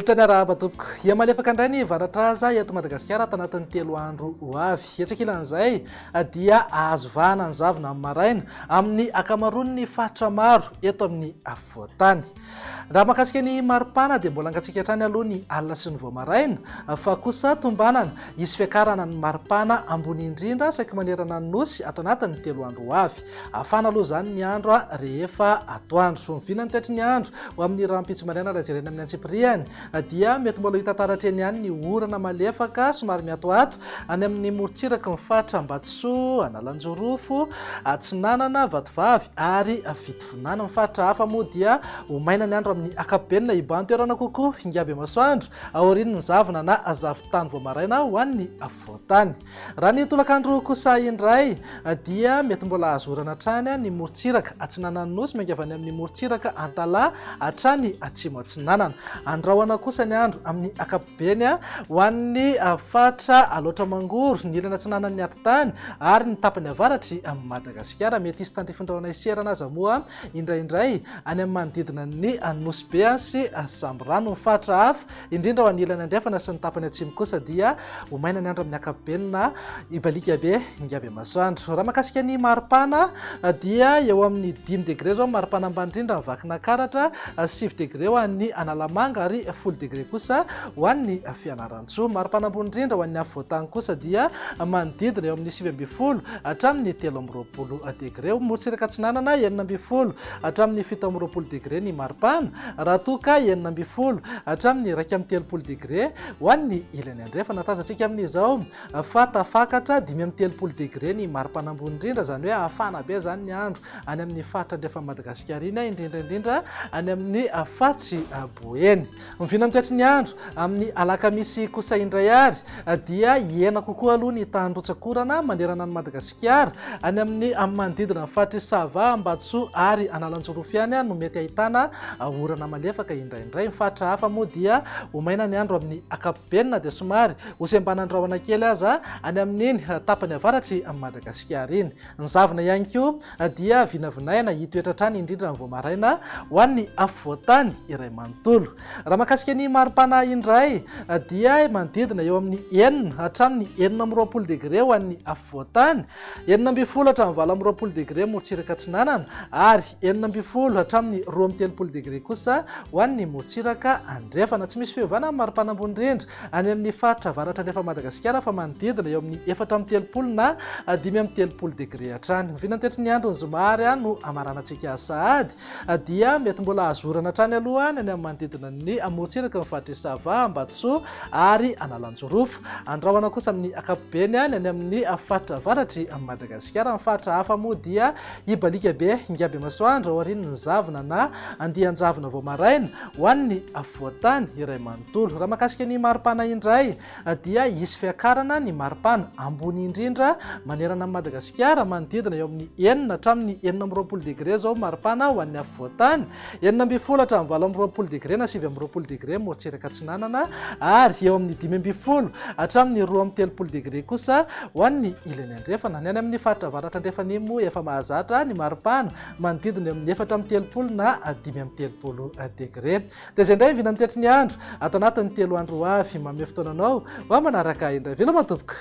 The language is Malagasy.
Etrany arahaba tompoko ia malefaka indray ny varatra eto Madagasikara tanatin'ny 3 andro ho avy. Etsaka ilan'izay dia azo vahana ny zavona amin'ny maraina amin'ny akamaroan'ny faritra maro eto amin'ny afovoantany. Raha mahakasika ny maripana dia mbola angatsika hatrany aloha ny alina sy ny voamaraina, fa kosa tombanana isy fiakarana ny maripana ambony indrindra saika manerana ny nosy ato anatin'ny 3 andro ho avy. Afana aloha zany ny andro rehefa atoandro. Mivinany toetry ny andro ho amin'ny rahampitso maraina raha jerena amin'ny antsipiriany dia mety mbola hita taratra eny ihany ny orana malefaka somary miatoato any amin'ny morontsiraka ny faritra Ambatsoa, Analanjorofo, Atsinanana, Vatovavy ary Fitovinana. Ny faritra hafa moa dia ho maina ny andro amin'ny akapobenina iban-toerana kokoa hingaby masoandro aorian'ny zavona na zavotany voamaraina ho an'ny afovoantany. Raha ny tolakandro kosa indray dia mety mbola azo orana hatrany ny morontsiraka Atsinanana nosy miangavany amin'ny morontsiraka Antala hatrany Atsimo Atsinanana. Andrahoana kosa ny andro amin'ny akapobeny ho an'ny faritra Aloatra Mangoro, ny ilana Atsinanan'ny Atitany ary ny tapany avaratry amin'ny Madagasikara. Mety hisy tandrifindraona iserana aza moa indraindray any amin'ny manodidina ny Nosy Be sy Samborano. Ny faritra hafa indrindra ho an'ny ilana andrefana sy ny tapany atsimo kosa dia ho maina ny andro amin'ny akapobeny na ibalika be ingavy masoandro. Raha mahakasika ny maripana dia eo amin'ny 5 degré zao maripana ambany indrindra mivakina karatra, 7 degré ho an'ny Analamanga ary 10 degré kosa ho an'ny Fianarantsoa. Maripana ambony indrindra ho an'ny afovoantany kosa dia manodidina eo amin'ny 9 hatramin'ny 13 degré. Morontsiraka Atsinanana 9 hatramin'ny 17 degré ny maripana, raha toka 9 hatramin'ny 13 degré ho an'ny ilany andrefana. Tazantsika amin'izao fa tafakatra 13 degré ny maripana ambony indrindra, zany hoe afana be zany ny andro any amin'ny faritra andrefa Madagasikara iny indrindra any amin'ny faritry Boeny. Mivinany toetry ny andro amin'ny alakamisy kosa indray ary dia hiena kokoa aloha ny tandrotsakorana manerana ny Madagasikara any amin'ny manodidina ny faritry Sava, Ambatsoa ary Analanjorofo ihany no mety ahitana orana malefaka indraindray. Ny faritra hafa moa dia ho maina ny andro amin'ny akapobenina dia somary hosembanandraona kely aza any amin'iny tapany avaratry amin'ny Madagasikara iny. Ny zavona ihany koa dia vinavinaina hitoetra hatrany indrindra ny voamaraina ho an'ny afovoantany iray manontolo. Raha mahakasika ny maripana indray dia manodidina eo amin'ny 9 hatramin'ny 20 degré ho an'ny afovoantany, 20 hatramin'ny 20 degré morontsiraka Atsinanana ary 20 hatramin'ny 23 degré kosa ho an'ny morontsiraka andrefana. Tsy misy fiovana amin'ny maripana ambony indrindra any amin'ny faritra avaratra andrefa Madagasikara fa manodidina eo amin'ny 430 na 530 degré hatrany. Mivinany toetry ny andro ny zomary no amaranantsika sahady dia mety mbola azo orana hatrany aloha any amin'ny manodidina ny morontsiraka ny faritra Sava, Ambatsoa ary Analanjorofo. Andrahoana kosa amin'ny akapobeny any amin'ny faritra avaratry amin'ny Madagasikara. Ny faritra hafa moa dia ibalika be ingavy masoandro aorian'ny zavona na andian-javona voamaraina ho an'ny afovoantany iray manontolo. Raha mahakasika ny maripana indray dia hisy fiakarana ny maripana ambony indrindra manerana amin'ny Madagasikara manodidina eo amin'ny 9 hatramin'ny 20 degré zao maripana ho an'ny afovoantany, 20 hatramin'ny 20 degré na 17 degré morontsiraka Atsinanana ary eo amin'ny 15 hatramin'ny 23 degré kosa ho an'ny ilany andrefana. Ny any amin'ny faritra avaratra andrefana iny moa efa mahazatra ny maripana manodidina eo amin'ny 430 na 530 degré. Dia izay indray vinany toetry ny andro ato anatin'ny 3 andro ho avy. Manome fotoananao ho manaraka indray. Veloma tompoko.